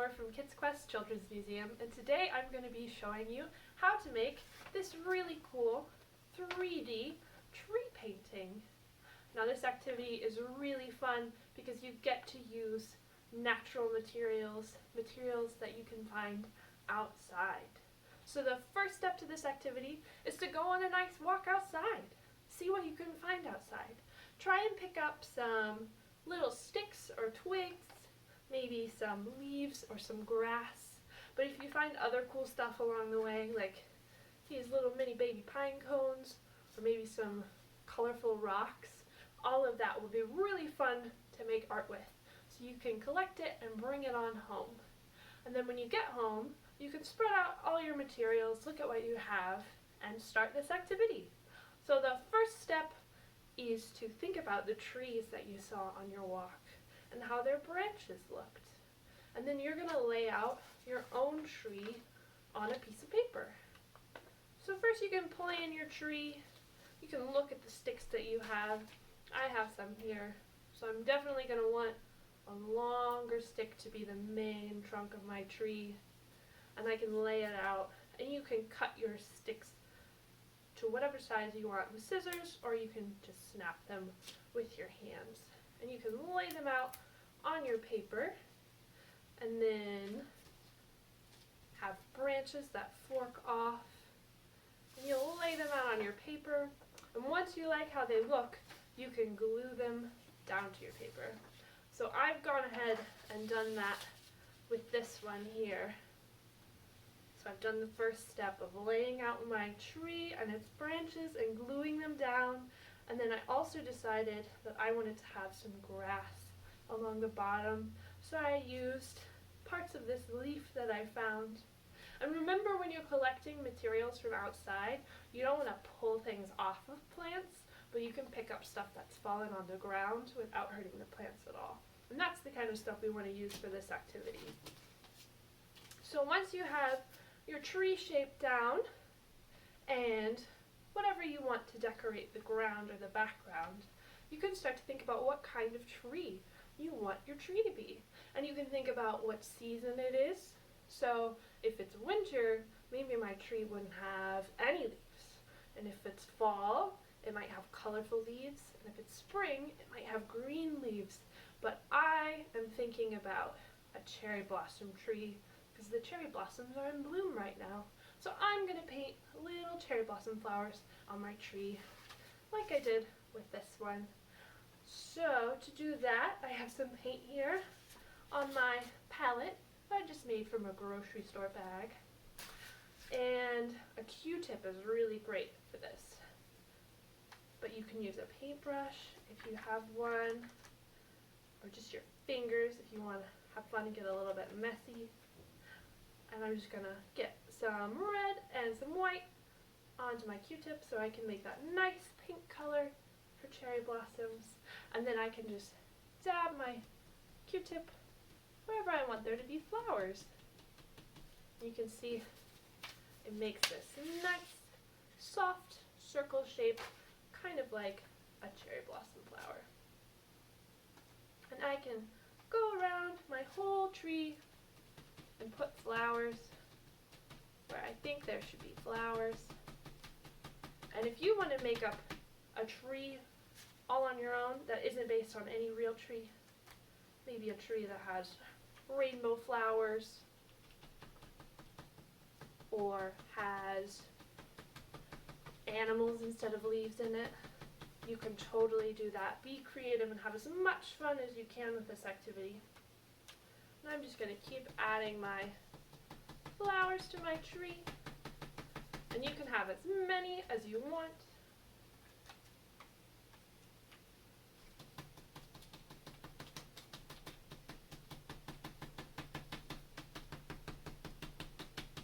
Eleanor from KidsQuest Children's Museum, and today I'm going to be showing you how to make this really cool 3D tree painting. Now this activity is really fun because you get to use natural materials that you can find outside. So the first step to this activity is to go on a nice walk outside. See what you can find outside. Try and pick up some little sticks or twigs, maybe some leaves or some grass. But if you find other cool stuff along the way, like these little mini baby pine cones, or maybe some colorful rocks, all of that will be really fun to make art with. So you can collect it and bring it on home. And then when you get home, you can spread out all your materials, look at what you have, and start this activity. So the first step is to think about the trees that you saw on your walk and how their branches looked. And then you're going to lay out your own tree on a piece of paper. So first you can plan your tree. You can look at the sticks that you have. I have some here, so I'm definitely going to want a longer stick to be the main trunk of my tree. And I can lay it out, and you can cut your sticks to whatever size you want with scissors, or you can just snap them with your hands. And you can lay them out on your paper, and then have branches that fork off. And you'll lay them out on your paper, and once you like how they look, you can glue them down to your paper. So I've gone ahead and done that with this one here. So I've done the first step of laying out my tree and its branches and gluing them down. And then I also decided that I wanted to have some grass along the bottom. So I used parts of this leaf that I found. And remember, when you're collecting materials from outside, you don't want to pull things off of plants, but you can pick up stuff that's fallen on the ground without hurting the plants at all. And that's the kind of stuff we want to use for this activity. So once you have your tree shaped down and whatever you want to decorate the ground or the background, you can start to think about what kind of tree you want your tree to be. And you can think about what season it is. So if it's winter, maybe my tree wouldn't have any leaves. And if it's fall, it might have colorful leaves. And if it's spring, it might have green leaves. But I am thinking about a cherry blossom tree, because the cherry blossoms are in bloom right now. So I'm going to paint little cherry blossom flowers on my tree, like I did with this one. So to do that, I have some paint here on my palette that I just made from a grocery store bag. And a Q-tip is really great for this. But you can use a paintbrush if you have one, or just your fingers if you want to have fun and get a little bit messy. And I'm just going to get some red and some white onto my Q-tip so I can make that nice pink color for cherry blossoms. And then I can just dab my Q-tip wherever I want there to be flowers. You can see it makes this nice, soft circle shape, kind of like a cherry blossom flower. And I can go around my whole tree and put flowers where I think there should be flowers. And if you want to make up a tree all on your own that isn't based on any real tree, maybe a tree that has rainbow flowers or has animals instead of leaves in it, you can totally do that. Be creative and have as much fun as you can with this activity. And I'm just going to keep adding my flowers to my tree. And you can have as many as you want.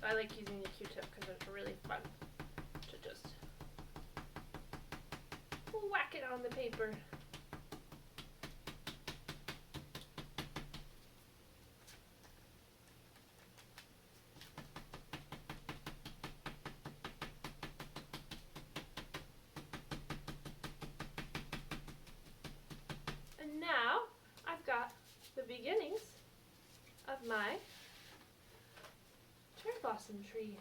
I like using the Q-tip because it's really fun to just whack it on the paper. And now I've got the beginnings of my cherry blossom tree.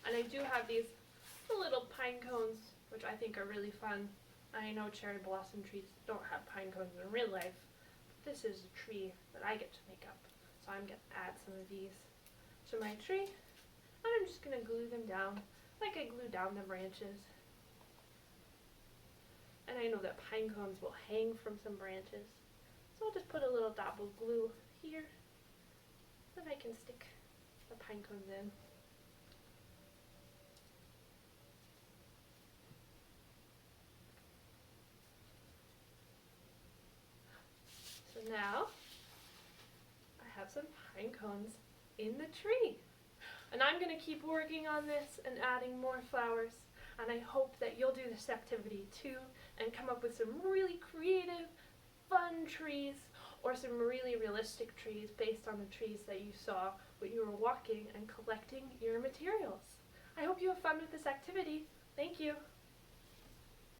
And I do have these little pine cones, which I think are really fun. I know cherry blossom trees don't have pine cones in real life, but this is a tree that I get to make up. So I'm going to add some of these to my tree, and I'm just going to glue them down like I glue down the branches. And I know that pine cones will hang from some branches, so I'll just put a little dab of glue here so that I can stick the pine cones in. So now I have some pine cones in the tree. And I'm going to keep working on this and adding more flowers. And I hope that you'll do this activity too and come up with some really creative, fun trees or some really realistic trees based on the trees that you saw when you were walking and collecting your materials. I hope you have fun with this activity. Thank you.